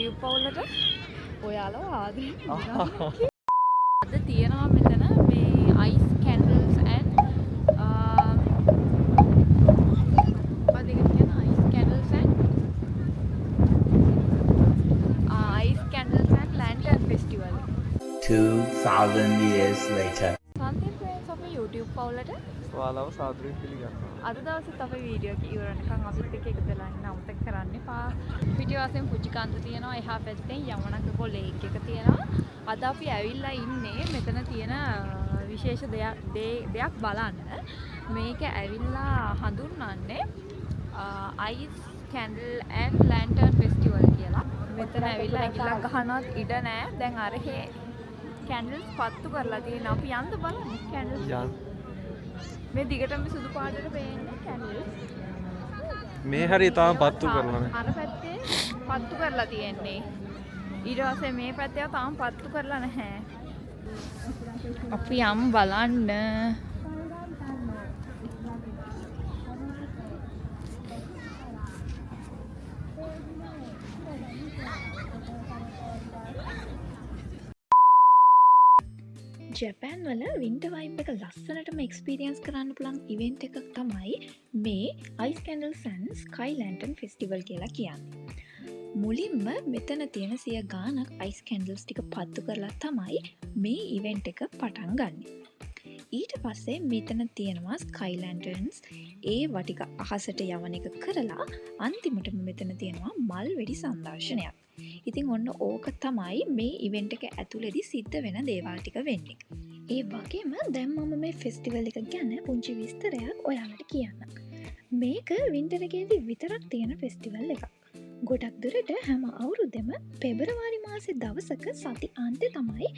YouTube පවුලට ඔයාලව ආදරෙන් අද තියෙනවා මෙතන මේ ice candles and ice candles and lantern festival 2000 years later සන්තින් friends අපේ YouTube පවුලට ඔයාලව සාදරයෙන් පිළිගන්නවා. අද දවසෙත් අපේ වීඩියෝ එක ඉවරනකම් අපිත් එක්ක එකතු වෙලා ඉන්න අමතක කරන්න එපා. පිටිවාසෙන් පුංචි කන්ද තියෙනවා. එහා පැත්තෙන් යමනක ලේක් එක තියෙනවා. අද අපි ඇවිල්ලා ඉන්නේ මෙතන තියෙන විශේෂ දෙයක් බලන්න. මේක ඇවිල්ලා හඳුන්වන්නේ ice candle and lantern festival කියලා. මෙතන ඇවිල්ලා ඇඟිල්ලක් ගහනවත් ඉඩ නැහැ. දැන් අරහේ candles පත්තු කරලා තියෙනවා. අපි යන්න බලමු candles. යන්න. මේ දිගටම සුදු පාටට පේන්නේ කැන්ඩල්ස්. මේ හරිය තාම පත්තු කරලා නැහැ. අර පැත්තේ පත්තු කරලා තියෙන්නේ. ඊට පස්සේ මේ පැත්තේ තාම පත්තු කරලා නැහැ. අපි යමු බලන්න. ජැපෑන් වල වින්ටර් වයිබ් එක ලස්සනටම එක්ස්පීරියන්ස් කරන්න පුළුවන් ඉවෙන්ට් එකක් තමයි මේ ice candles and sky lantern festival කියලා කියන්නේ. මුලින්ම මෙතන තියෙන 100 ගාණක් ice candles ටික පත්තු කරලා තමයි මේ ඉවෙන්ට් එක පටන් ගන්නෙ. ඊට පස්සේ මෙතන තියෙනවා sky lanterns ඒවා ටික අහසට යවන එක කරලා අන්තිමටම මෙතන තියෙනවා මල් වෙඩි සංදර්ශනයක්. ඉතින් ඔන්න ඕක තමයි මේ ඉවෙන්ට් එක ඇතුළේදී සිද්ධ වෙන දේවල් ටික වෙන්නේ. ඒ වගේම දැන් මම මේ ෆෙස්ටිවල් එක ගැන පුංචි විස්තරයක් ඔයාලට කියන්නම්. මේක වින්ටර් එකේදී විතරක් තියෙන ෆෙස්ටිවල් එකක්. ගොඩක් දුරට හැම අවුරුද්දෙම පෙබරවාරි මාසේ දවසක සති අන්තේ තමයි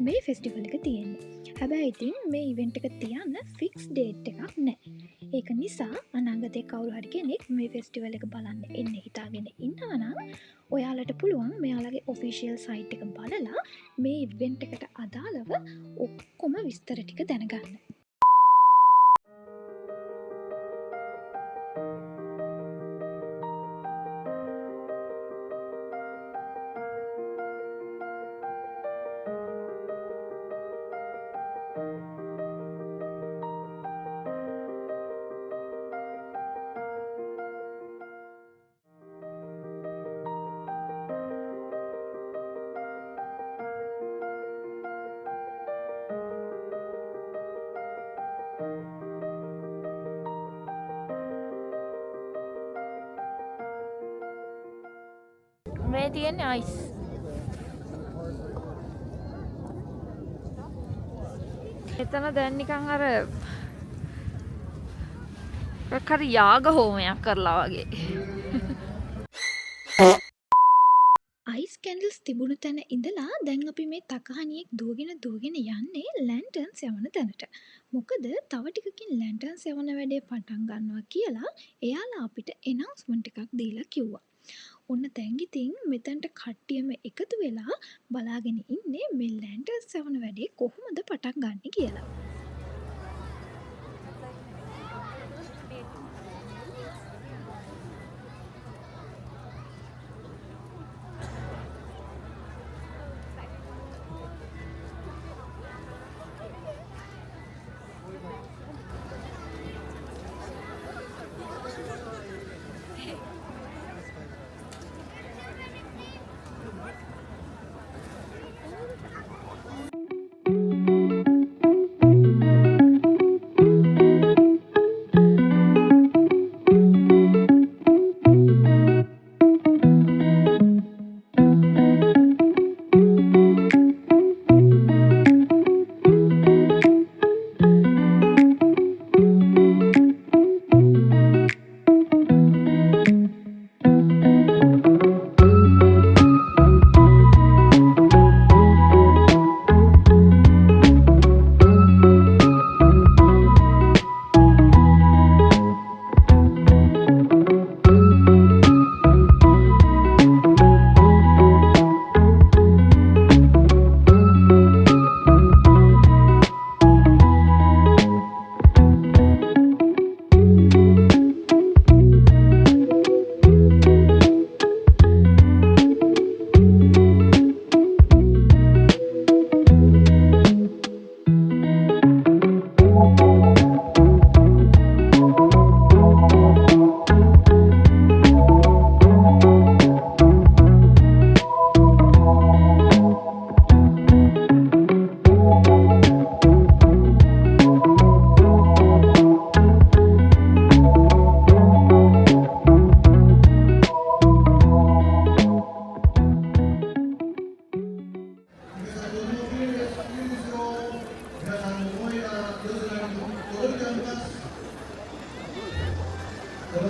මේ ෆෙස්ටිවල් එක තියෙන්නේ. හැබැයි ඉතින් මේ ඉවෙන්ට් එක තියන්න ෆික්ස් ඩේට් එකක් නැහැ. ඒක නිසා අනාගතේ කවුරු හරි කෙනෙක් මේ ෆෙස්ටිවල් එක බලන්න එන්න හිතාගෙන ඉන්නවා නම් ඔයාලට පුළුවන් මෙයාලගේ ඔෆිෂියල් සයිට් එක බලලා මේ ඉවෙන්ට් එකට අදාළව ඔක්කොම විස්තර ටික දැනගන්න. මේ තියෙන්නේ අයිස්. එතන දැන් නිකන් අර කර යාග හෝමයක් කරලා වගේ. අයිස් කැන්ඩල්ස් තිබුණු තැන ඉඳලා දැන් අපි මේ තකහණියෙක් දුවගෙන යන්නේ ලැන්ටර්න්ස් යවන තැනට. මොකද තව ටිකකින් ලැන්ටර්න්ස් යවන වැඩේ පටන් ගන්නවා කියලා එයාලා අපිට එනවුස්මන්ට් එකක් දීලා කිව්වා. ඔන්න දැන් ඉතින් මෙතනට කට්ටියම එකතු වෙලා බලාගෙන ඉන්නේ මේ ලැන්ටර්න්ස් යවන වැඩේ කොහොමද පටන් ගන්න කියලා.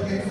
今日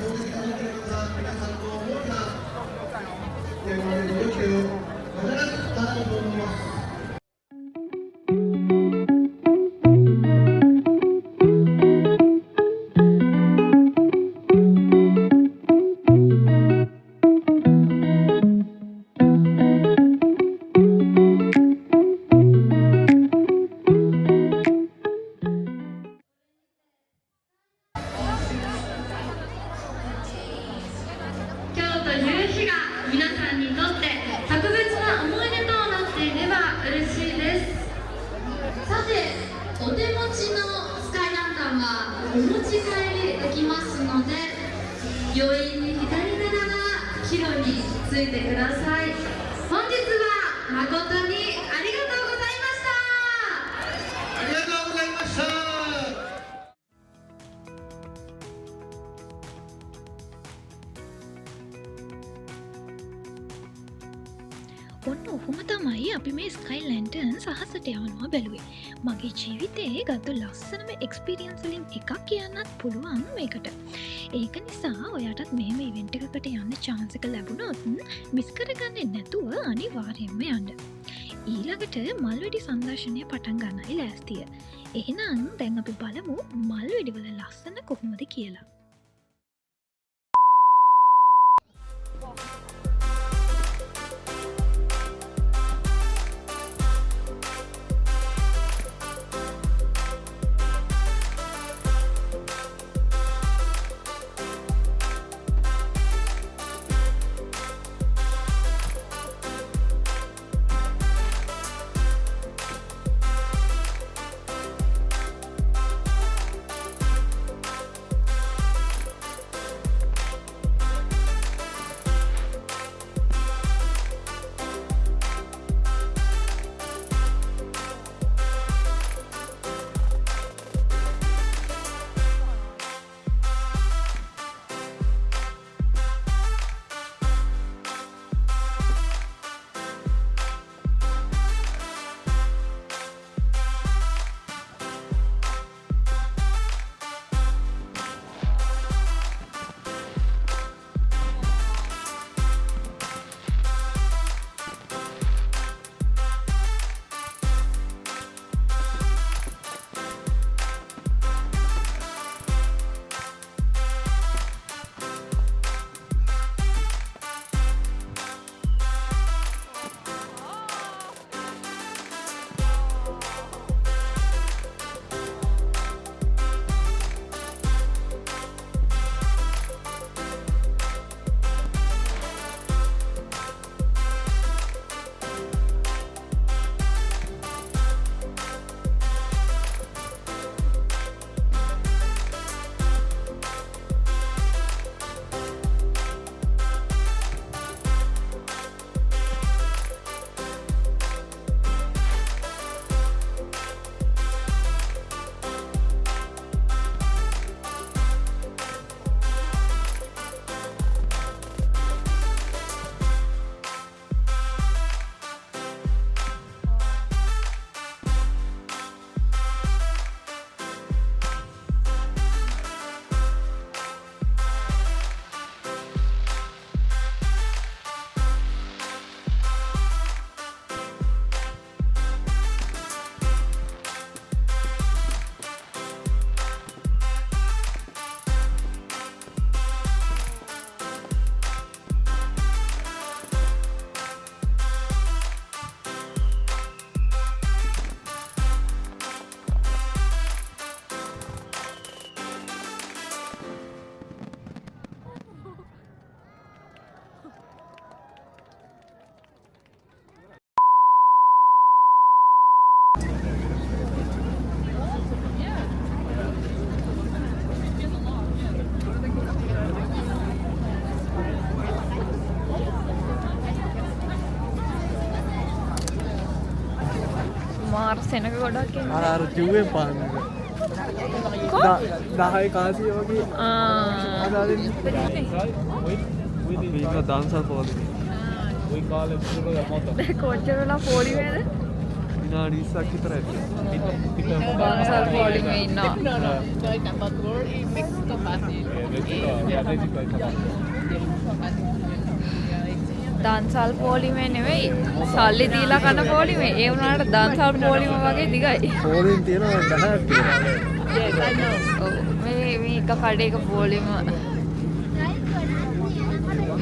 という日が皆さんにとって特別な思い出となっていれば嬉しいです。さて、お手持ちのスカイランタンはお持ち帰りできますので、余韻に浸りながら帰路についてください。本日は誠にありがとうございました。ありがとうございました。ඔන්න ඔහොම තමයි අපි මේ ස්කයි ලැන්ටර්න් සහසට යවනවා බැලුවේ. මගේ ජීවිතයේ ගත්තු ලස්සනම එක්ස්පීරියන්ස්ලින් එකක් කියන්නත් පුළුවන් මේකට. ඒක නිසා ඔයාටත් මෙහෙම ඉවෙන්ට් එකකට යන්න chance එක ලැබුණොත් මිස් කරගන්නේ නැතුව අනිවාර්යෙන්ම යන්න. ඊළඟට මල්වැඩි සංදර්ශනය පටන් ගන්නයි ලෑස්තිය. එහෙනම් දැන් අපි බලමු මල්වැඩිවල ලස්සන කොහොමද කියලා. මාර සෙනග ගොඩක් අර කිව්වෙන් පාන්න 10 කාසිය වගේ ඒක දන්සල් පොඩි කොච්චර වෙලා පොඩි වේද 20ක් විතර ඇති. දන්සල් පොලිමේ ඉන්නවා. දන්සල් පොලිමේ නෙවෙයි සල්ලි දීලා කන පොලිමේ. ඒ වුණාට දන්සල් පොලිම වගේ දිගයි. පොලින් තියෙනවා 10ක් ඔව් මේ එක කඩේක පොලිම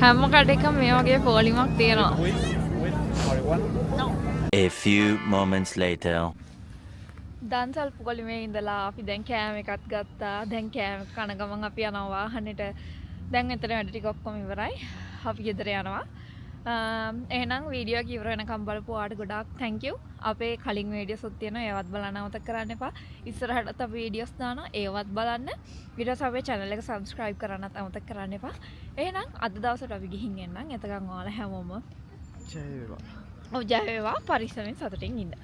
හැම කඩේකම මේ වගේ පොලිමක් තියෙනවා. A few moments later. දන්සල් පොලිමේ ඉඳලා අපි දැන් කෑම එකක් ගත්තා. දැන් කෑම කන ගමන් අපි යනවා වාහනෙට. දැන් එතන වැඩ ටික ඔක්කොම ඉවරයි. අපි ගෙදර යනවා. එහෙනම් වීඩියෝ එක ඉවර වෙනකම් බලපු ඔයාලට ගොඩාක් thank you. අපේ කලින් වීඩියෝස් උත් තියෙනවා. ඒවත් බලන්න අමතක කරන්න එපා. ඉස්සරහටත් අපි වීඩියෝස් දානවා. ඒවත් බලන්න. ඊට පස්සේ අපේ channel එක subscribe කරන්නත් අමතක කරන්න එපා. එහෙනම් අද දවසට අපි ගිහින් එන්නම්. එතකන් ඔයාලා හැමෝම ජය වේවා. ඔව් ජය වේවා. පරිස්සමෙන් සතුටින් ඉන්න.